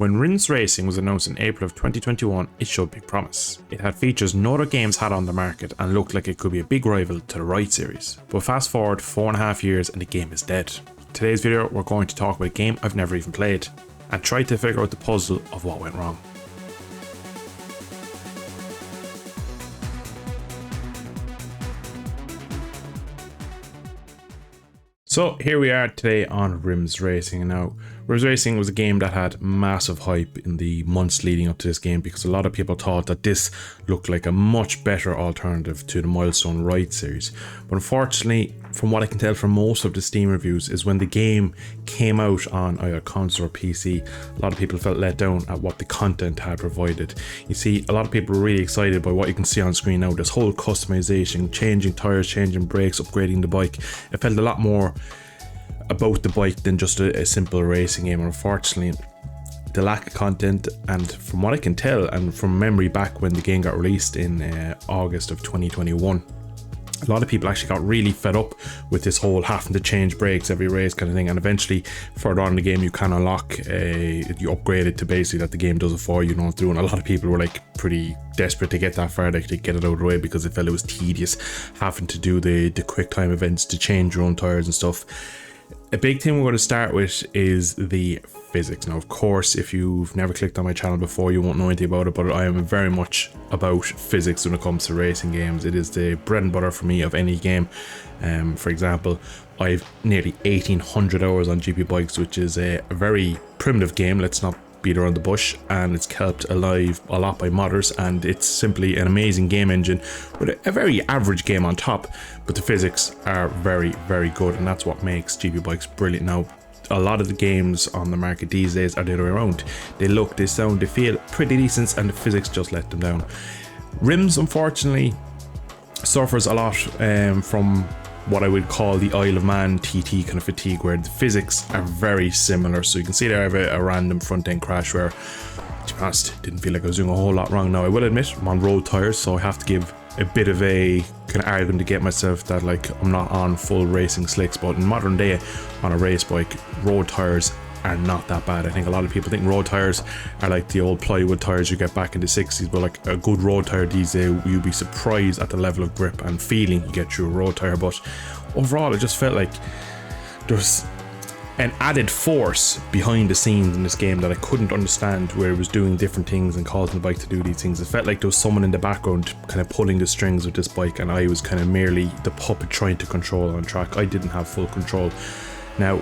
When RIMS Racing was announced in April of 2021, it showed big promise. It had features no other games had on the market and looked like it could be a big rival to the Ride series. But fast forward 4.5 years and the game is dead. In today's video, we're going to talk about a game I've never even played and try to figure out the puzzle of what went wrong. So here we are today on RIMS Racing. Now, RIMS Racing was a game that had massive hype in the months leading up to this game because a lot of people thought that this looked like a much better alternative to the Milestone Ride series. But unfortunately, from what I can tell from most of the Steam reviews, is when the game came out on either console or PC, a lot of people felt let down at what the content had provided. You see, a lot of people were really excited by what you can see on screen now, this whole customization, changing tires, changing brakes, upgrading the bike. It felt a lot more about the bike than just a simple racing game. Unfortunately, the lack of content, and from what I can tell and from memory back when the game got released in August of 2021, a lot of people actually got really fed up with this whole having to change brakes every race kind of thing. And eventually further on in the game you can unlock you upgrade it to basically that the game does it for you, you don't have to do it. And a lot of people were like pretty desperate to get that far, to get it out of the way, because they felt it was tedious having to do the quick time events to change your own tires and stuff. A big thing we're going to start with is the physics. Now, of course, if you've never clicked on my channel before, you won't know anything about it, but I am very much about physics when it comes to racing games. It is the bread and butter for me of any game. For example, I've nearly 1800 hours on GP bikes, which is a very primitive game, let's not beat around the bush, and it's kept alive a lot by modders, and it's simply an amazing game engine with a very average game on top, but the physics are very, very good, and that's what makes GP bikes brilliant. Now, a lot of the games on the market these days are the other way around. They look, they sound, they feel pretty decent, and the physics just let them down. RIMS, unfortunately, suffers a lot from what I would call the Isle of Man TT kind of fatigue, where the physics are very similar. So you can see there I have a random front end crash where, to be honest, didn't feel like I was doing a whole lot wrong. Now, I will admit I'm on road tires, so I have to give a bit of a kind of argument to get myself that like I'm not on full racing slicks, but in modern day on a race bike, road tires are not that bad. I think a lot of people think road tires are like the old plywood tires you get back in the 60s, but like a good road tire these days, you'd be surprised at the level of grip and feeling you get through a road tire. But overall, it just felt like there's an added force behind the scenes in this game that I couldn't understand, where it was doing different things and causing the bike to do these things. It felt like there was someone in the background kind of pulling the strings with this bike, and I was kind of merely the puppet trying to control on track. I didn't have full control. Now,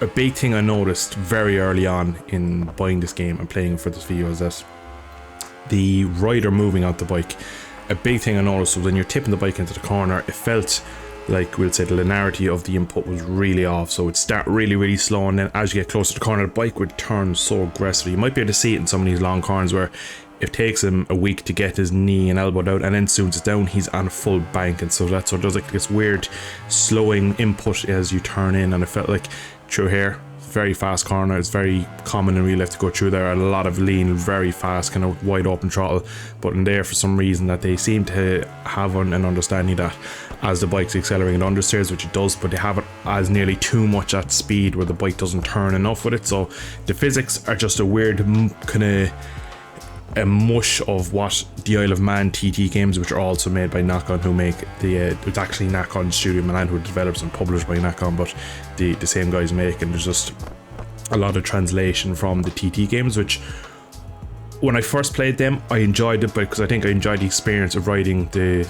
a big thing I noticed very early on in buying this game and playing for this video is that the rider moving out the bike, a big thing I noticed was when you're tipping the bike into the corner, it felt like, we'll say, the linearity of the input was really off. So it'd start really, really slow, and then as you get closer to the corner, the bike would turn so aggressively. You might be able to see it in some of these long corners where it takes him a week to get his knee and elbow out, and then as soon as it's down, he's on a full bank, and so that's what does like this weird slowing input as you turn in. And it felt like through here, very fast corner, it's very common in real life to go through there, a lot of lean, very fast, kind of wide open throttle, but in there for some reason that they seem to have an understanding that as the bike's accelerating understeers, which it does, but they have it as nearly too much at speed where the bike doesn't turn enough with it. So the physics are just a weird kind of a mush of what the Isle of Man TT games, which are also made by Nakon, who make the it's actually Nakon Studio Milan who develops and published by Nakon, but the same guys make, and there's just a lot of translation from the TT games, which when I first played them I enjoyed it, because I think I enjoyed the experience of riding the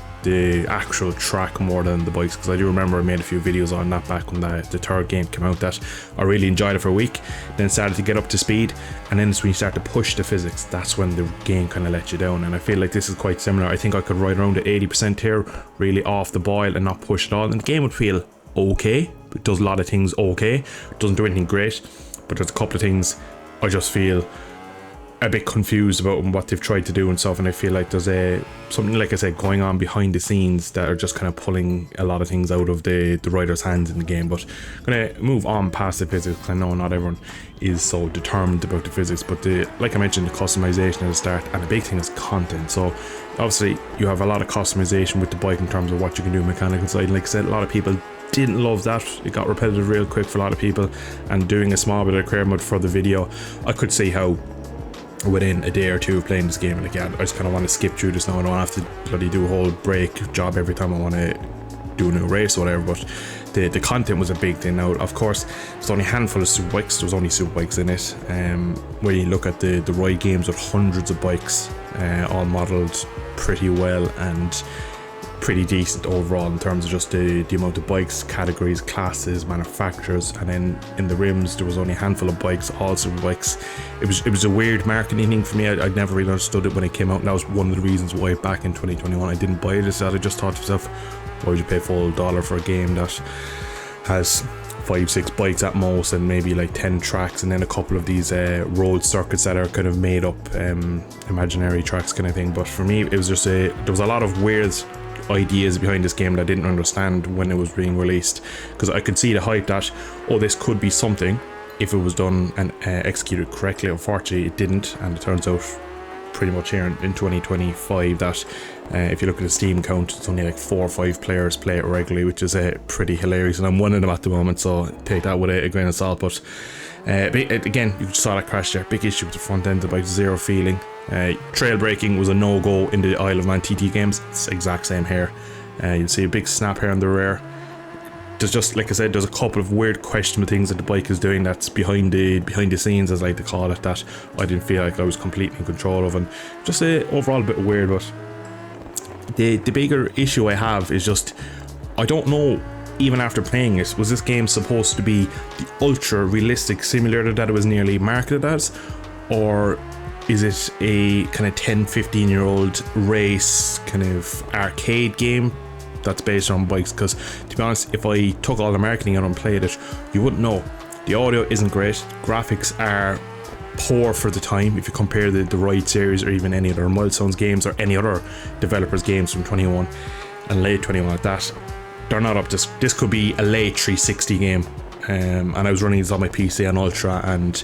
actual track more than the bikes, because I do remember I made a few videos on that back when the third game came out, that I really enjoyed it for a week, then started to get up to speed, and then it's when you start to push the physics, that's when the game kind of let you down. And I feel like this is quite similar. I think I could ride around at 80% here, really off the boil and not push at all, and the game would feel okay. It does a lot of things okay, it doesn't do anything great, but there's a couple of things I just feel a bit confused about what they've tried to do and stuff, and I feel like there's something, like I said, going on behind the scenes that are just kind of pulling a lot of things out of the rider's hands in the game. But I'm gonna move on past the physics, because I know not everyone is so determined about the physics, but like I mentioned, the customization at the start, and the big thing is content. So obviously you have a lot of customization with the bike in terms of what you can do mechanical side, and like I said, a lot of people didn't love that. It got repetitive real quick for a lot of people, and doing a small bit of career mode for the video, I could see how within a day or two of playing this game, and again, I just kind of want to skip through this now. I don't have to bloody do a whole break job every time I want to do a new race or whatever, but the content was a big thing. Now, of course, there's only a handful of super bikes. There was only super bikes in it. Where you look at the Ride games with hundreds of bikes, all modelled pretty well and pretty decent overall in terms of just the amount of bikes, categories, classes, manufacturers. And then in the RIMS, there was only a handful of bikes, all super bikes. It was a weird marketing thing for me. I'd never really understood it when it came out, and that was one of the reasons why back in 2021 I didn't buy it. Is that I just thought to myself, why would you pay full $1 for a game that has 5-6 bikes at most, and maybe like 10 tracks, and then a couple of these road circuits that are kind of made up imaginary tracks kind of thing. But for me, it was just there was a lot of weird ideas behind this game that I didn't understand when it was being released, because I could see the hype that, oh, this could be something if it was done and executed correctly. Unfortunately, it didn't, and it turns out pretty much here in 2025 that if you look at the Steam count, it's only like 4 or 5 players play it regularly, which is pretty hilarious, and I'm one of them at the moment, so take that with a grain of salt. But again, you saw that crash there. Big issue with the front end, about zero feeling. Trail braking was a no-go in the Isle of Man TT games. It's the exact same here. You'll see a big snap here on the rear. There's just, like I said, there's a couple of weird questionable things that the bike is doing that's behind the scenes, as I like to call it, that I didn't feel like I was completely in control of, and just overall a bit weird. But the bigger issue I have is just, I don't know, even after playing it, was this game supposed to be the ultra realistic simulator that it was nearly marketed as, or is it a kind of 10-15 year old race kind of arcade game that's based on bikes? Because to be honest, if I took all the marketing out and played it, you wouldn't know. The audio isn't great, graphics are poor for the time if you compare the Ride series or even any other Milestones games or any other developers games from 21 and late 21 like that. They're not up to this. Could be a late 360 game, and I was running this on my PC on Ultra, and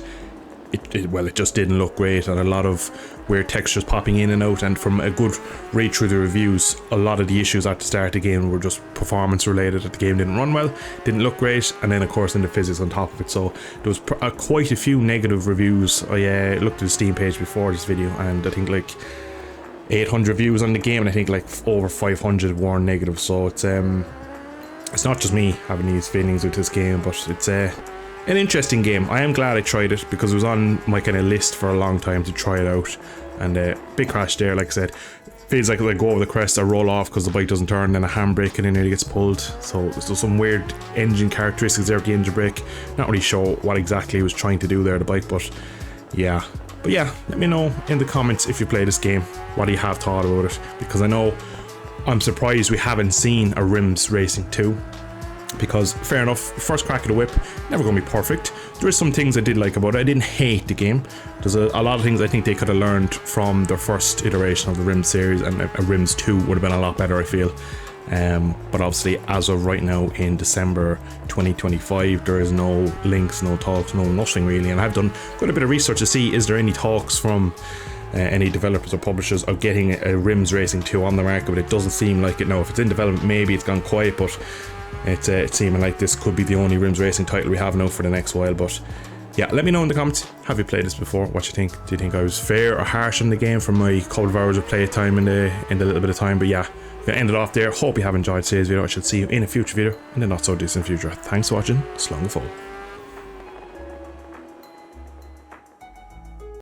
it just didn't look great, and a lot of weird textures popping in and out. And from a good read through the reviews, a lot of the issues at the start of the game were just performance related, that the game didn't run well, didn't look great, and then of course in the physics on top of it. So there was quite a few negative reviews. I looked at the Steam page before this video, and I think like 800 views on the game, and I think like over 500 were negative. So it's not just me having these feelings with this game, but it's an interesting game. I am glad I tried it, because it was on my kind of list for a long time to try it out. And big crash there, like I said. Feels like I go over the crest, I roll off because the bike doesn't turn, then a handbrake and then it gets pulled. So there's some weird engine characteristics there with the engine brake. Not really sure what exactly it was trying to do there, the bike, but yeah. But yeah, let me know in the comments if you play this game, what do you have thought about it, because I know I'm surprised we haven't seen a RIMS Racing 2. Because fair enough, first crack of the whip, never going to be perfect. There is some things I did like about it. I didn't hate the game. There's a lot of things I think they could have learned from their first iteration of the RIMS series, and a RIMS 2 would have been a lot better, I feel. But obviously, as of right now in December 2025, there is no links, no talks, no nothing really. And I've done quite a bit of research to see, is there any talks from any developers or publishers of getting a RIMS Racing 2 on the market, but it doesn't seem like it. Now, if it's in development, maybe it's gone quiet, but it's seeming like this could be the only RIMS Racing title we have now for the next while. But yeah, let me know in the comments, have you played this before, what you think? Do you think I was fair or harsh on the game for my couple of hours of play time in the little bit of time? But yeah, I'm gonna end it off there. Hope you have enjoyed today's video. I should see you in a future video in the not so distant future. Thanks for watching. Slán go fóill.